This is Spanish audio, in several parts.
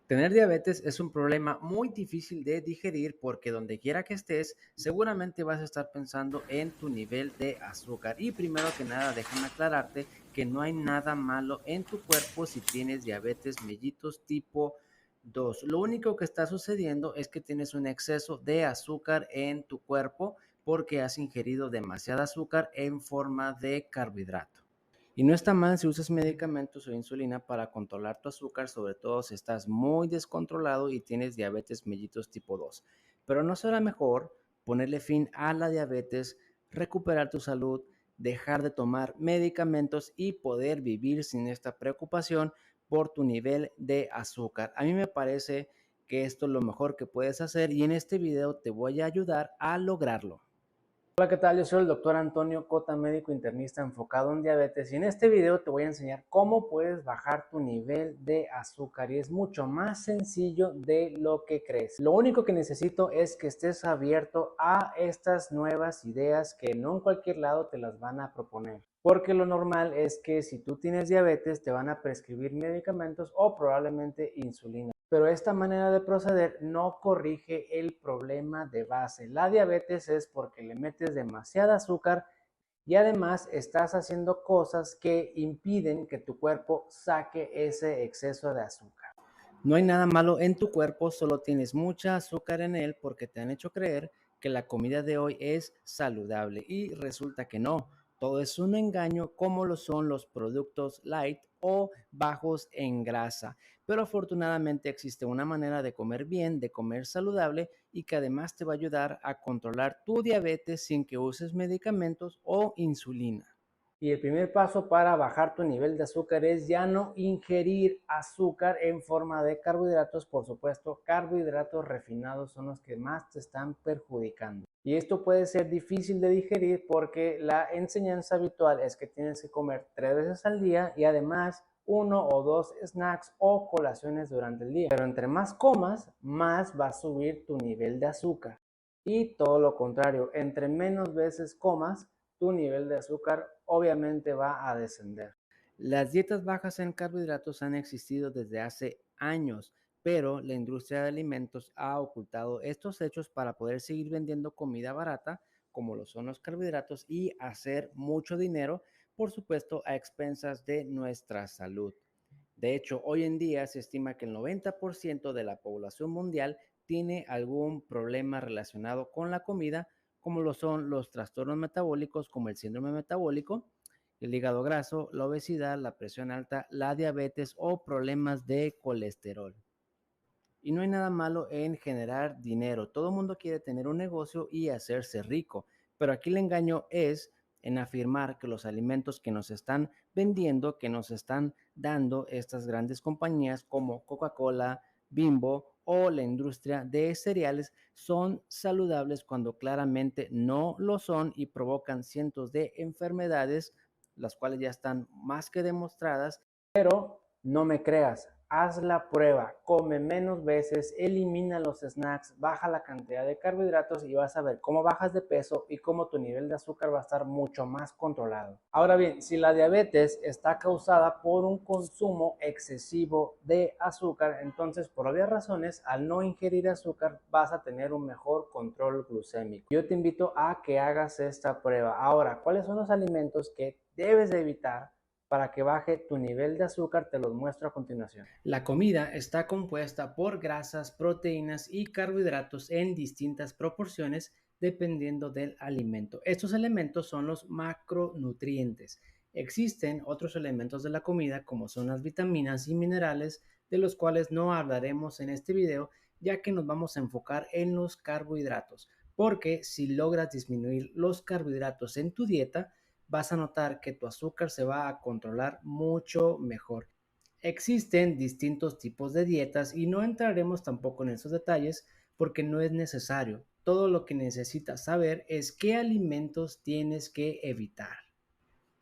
Tener diabetes es un problema muy difícil de digerir porque donde quiera que estés, seguramente vas a estar pensando en tu nivel de azúcar. Y primero que nada, déjame aclararte que no hay nada malo en tu cuerpo si tienes diabetes mellitus tipo 2. Lo único que está sucediendo es que tienes un exceso de azúcar en tu cuerpo porque has ingerido demasiada azúcar en forma de carbohidrato. Y no está mal si usas medicamentos o insulina para controlar tu azúcar, sobre todo si estás muy descontrolado y tienes diabetes mellitus tipo 2. Pero ¿no será mejor ponerle fin a la diabetes, recuperar tu salud, dejar de tomar medicamentos y poder vivir sin esta preocupación por tu nivel de azúcar? A mí me parece que esto es lo mejor que puedes hacer y en este video te voy a ayudar a lograrlo. Hola, ¿qué tal? Yo soy el doctor Antonio Cota, médico internista enfocado en diabetes y en este video te voy a enseñar cómo puedes bajar tu nivel de azúcar y es mucho más sencillo de lo que crees. Lo único que necesito es que estés abierto a estas nuevas ideas que no en cualquier lado te las van a proponer. Porque lo normal es que si tú tienes diabetes te van a prescribir medicamentos o probablemente insulina. Pero esta manera de proceder no corrige el problema de base. La diabetes es porque le metes demasiada azúcar y además estás haciendo cosas que impiden que tu cuerpo saque ese exceso de azúcar. No hay nada malo en tu cuerpo, solo tienes mucha azúcar en él porque te han hecho creer que la comida de hoy es saludable y resulta que no. Todo es un engaño como lo son los productos light o bajos en grasa. Pero afortunadamente existe una manera de comer bien, de comer saludable y que además te va a ayudar a controlar tu diabetes sin que uses medicamentos o insulina. Y el primer paso para bajar tu nivel de azúcar es ya no ingerir azúcar en forma de carbohidratos. Por supuesto, carbohidratos refinados son los que más te están perjudicando. Y esto puede ser difícil de digerir porque la enseñanza habitual es que tienes que comer 3 veces al día y además uno o dos snacks o colaciones durante el día. Pero entre más comas, más va a subir tu nivel de azúcar. Y todo lo contrario, entre menos veces comas, tu nivel de azúcar obviamente va a descender. Las dietas bajas en carbohidratos han existido desde hace años, pero la industria de alimentos ha ocultado estos hechos para poder seguir vendiendo comida barata, como lo son los carbohidratos, y hacer mucho dinero, por supuesto, a expensas de nuestra salud. De hecho, hoy en día se estima que el 90% de la población mundial tiene algún problema relacionado con la comida, como lo son los trastornos metabólicos, como el síndrome metabólico, el hígado graso, la obesidad, la presión alta, la diabetes o problemas de colesterol. Y no hay nada malo en generar dinero. Todo el mundo quiere tener un negocio y hacerse rico, pero aquí el engaño es en afirmar que los alimentos que nos están vendiendo, que nos están dando estas grandes compañías como Coca-Cola, Bimbo o la industria de cereales son saludables cuando claramente no lo son y provocan cientos de enfermedades, las cuales ya están más que demostradas. Pero no me creas, haz la prueba, come menos veces, elimina los snacks, baja la cantidad de carbohidratos y vas a ver cómo bajas de peso y cómo tu nivel de azúcar va a estar mucho más controlado. Ahora bien, si la diabetes está causada por un consumo excesivo de azúcar, entonces por obvias razones, al no ingerir azúcar vas a tener un mejor control glucémico. Yo te invito a que hagas esta prueba. Ahora, ¿cuáles son los alimentos que debes de evitar para que baje tu nivel de azúcar? Te los muestro a continuación. La comida está compuesta por grasas, proteínas y carbohidratos en distintas proporciones dependiendo del alimento. Estos elementos son los macronutrientes. Existen otros elementos de la comida como son las vitaminas y minerales de los cuales no hablaremos en este video ya que nos vamos a enfocar en los carbohidratos porque si logras disminuir los carbohidratos en tu dieta vas a notar que tu azúcar se va a controlar mucho mejor. Existen distintos tipos de dietas y no entraremos tampoco en esos detalles porque no es necesario. Todo lo que necesitas saber es qué alimentos tienes que evitar.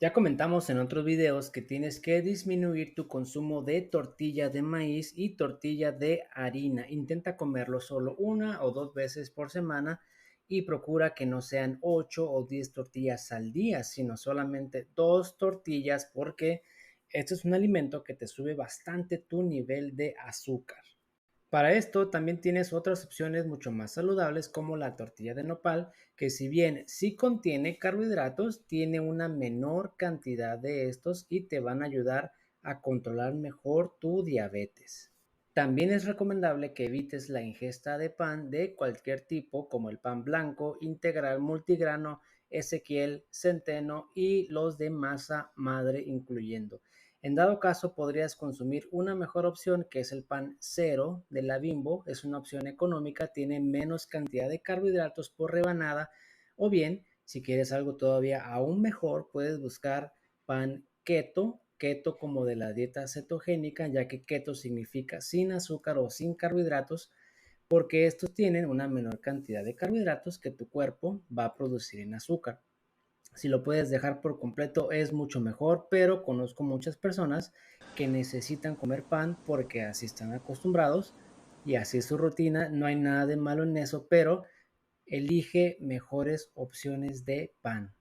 Ya comentamos en otros videos que tienes que disminuir tu consumo de tortilla de maíz y tortilla de harina. Intenta comerlo solo 1 o 2 veces por semana y procura que no sean 8 o 10 tortillas al día, sino solamente 2 tortillas porque este es un alimento que te sube bastante tu nivel de azúcar. Para esto también tienes otras opciones mucho más saludables como la tortilla de nopal, que si bien sí contiene carbohidratos, tiene una menor cantidad de estos y te van a ayudar a controlar mejor tu diabetes. También es recomendable que evites la ingesta de pan de cualquier tipo, como el pan blanco, integral, multigrano, Ezequiel, centeno y los de masa madre incluyendo. En dado caso, podrías consumir una mejor opción que es el pan cero de la Bimbo. Es una opción económica, tiene menos cantidad de carbohidratos por rebanada. O bien, si quieres algo todavía aún mejor, puedes buscar pan keto, keto como de la dieta cetogénica, ya que keto significa sin azúcar o sin carbohidratos, porque estos tienen una menor cantidad de carbohidratos que tu cuerpo va a producir en azúcar. Si lo puedes dejar por completo es mucho mejor, pero conozco muchas personas que necesitan comer pan porque así están acostumbrados y así es su rutina. No hay nada de malo en eso, pero elige mejores opciones de pan.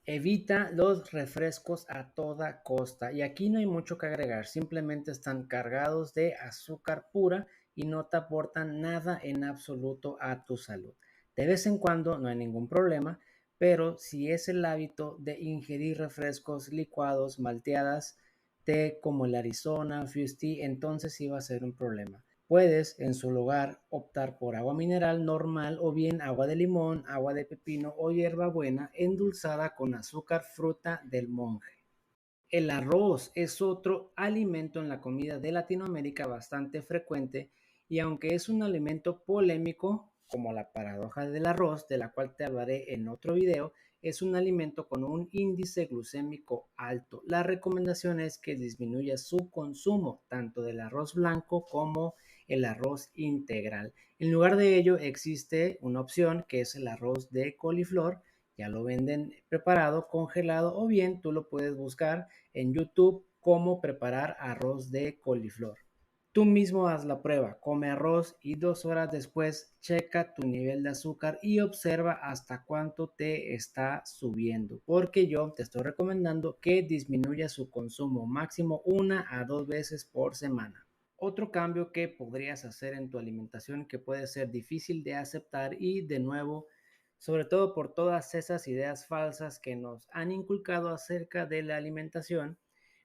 Evita los refrescos a toda costa y aquí no hay mucho que agregar, simplemente están cargados de azúcar pura y no te aportan nada en absoluto a tu salud. De vez en cuando no hay ningún problema, pero si es el hábito de ingerir refrescos licuados, malteadas, té como el Arizona, Fuse Tea, entonces sí va a ser un problema. Puedes en su lugar optar por agua mineral normal o bien agua de limón, agua de pepino o hierbabuena endulzada con azúcar fruta del monje. El arroz es otro alimento en la comida de Latinoamérica bastante frecuente y aunque es un alimento polémico, como la paradoja del arroz, de la cual te hablaré en otro video, es un alimento con un índice glucémico alto. La recomendación es que disminuya su consumo, tanto del arroz blanco como el arroz integral. En lugar de ello existe una opción que es el arroz de coliflor, ya lo venden preparado, congelado o bien tú lo puedes buscar en YouTube cómo preparar arroz de coliflor. Tú mismo haz la prueba, come arroz y 2 horas después checa tu nivel de azúcar y observa hasta cuánto te está subiendo, porque yo te estoy recomendando que disminuya su consumo máximo 1 a 2 veces por semana. Otro cambio que podrías hacer en tu alimentación que puede ser difícil de aceptar y de nuevo, sobre todo por todas esas ideas falsas que nos han inculcado acerca de la alimentación.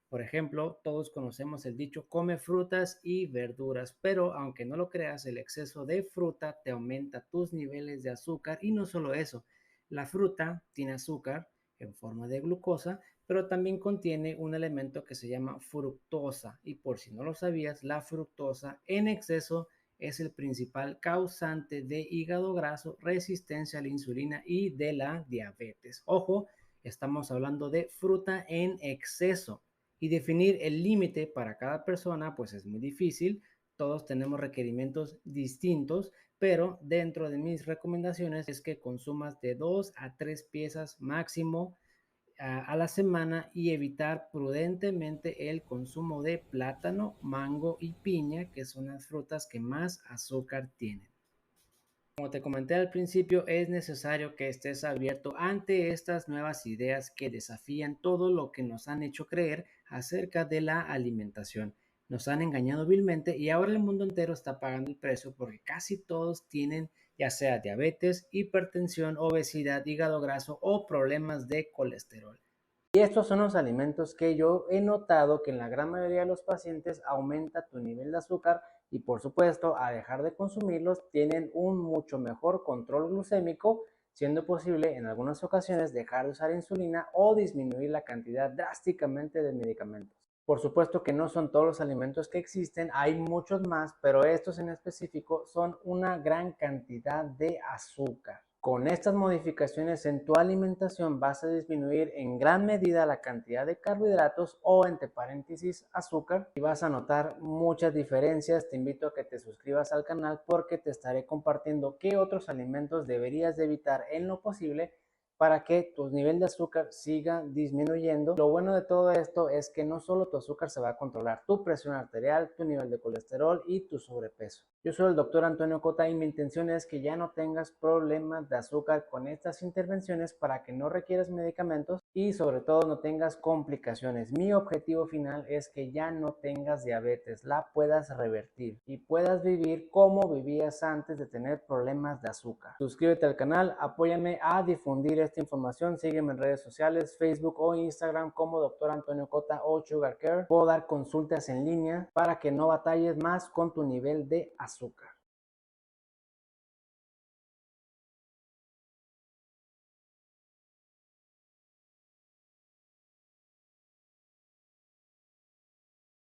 Por ejemplo, todos conocemos el dicho come frutas y verduras, pero aunque no lo creas, el exceso de fruta te aumenta tus niveles de azúcar y no solo eso, la fruta tiene azúcar en forma de glucosa, pero también contiene un elemento que se llama fructosa y por si no lo sabías, la fructosa en exceso es el principal causante de hígado graso, resistencia a la insulina y de la diabetes. Ojo, estamos hablando de fruta en exceso y definir el límite para cada persona pues es muy difícil. Todos tenemos requerimientos distintos, pero dentro de mis recomendaciones es que consumas de 2 a 3 piezas máximo a la semana y evitar prudentemente el consumo de plátano, mango y piña, que son las frutas que más azúcar tienen. Como te comenté al principio, es necesario que estés abierto ante estas nuevas ideas que desafían todo lo que nos han hecho creer acerca de la alimentación. Nos han engañado vilmente y ahora el mundo entero está pagando el precio porque casi todos tienen ya sea diabetes, hipertensión, obesidad, hígado graso o problemas de colesterol. Y estos son los alimentos que yo he notado que en la gran mayoría de los pacientes aumenta tu nivel de azúcar y por supuesto a dejar de consumirlos tienen un mucho mejor control glucémico, siendo posible en algunas ocasiones dejar de usar insulina o disminuir la cantidad drásticamente de medicamentos. Por supuesto que no son todos los alimentos que existen, hay muchos más, pero estos en específico son una gran cantidad de azúcar. Con estas modificaciones en tu alimentación vas a disminuir en gran medida la cantidad de carbohidratos o entre paréntesis azúcar y vas a notar muchas diferencias. Te invito a que te suscribas al canal porque te estaré compartiendo qué otros alimentos deberías de evitar en lo posible para que tu nivel de azúcar siga disminuyendo. Lo bueno de todo esto es que no solo tu azúcar se va a controlar, tu presión arterial, tu nivel de colesterol y tu sobrepeso. Yo soy el doctor Antonio Cota y mi intención es que ya no tengas problemas de azúcar con estas intervenciones para que no requieras medicamentos y sobre todo no tengas complicaciones. Mi objetivo final es que ya no tengas diabetes, la puedas revertir y puedas vivir como vivías antes de tener problemas de azúcar. Suscríbete al canal, apóyame a difundir esta información, sígueme en redes sociales, Facebook o Instagram como doctor Antonio Cota o Sugar Care. Puedo dar consultas en línea para que no batalles más con tu nivel de azúcar.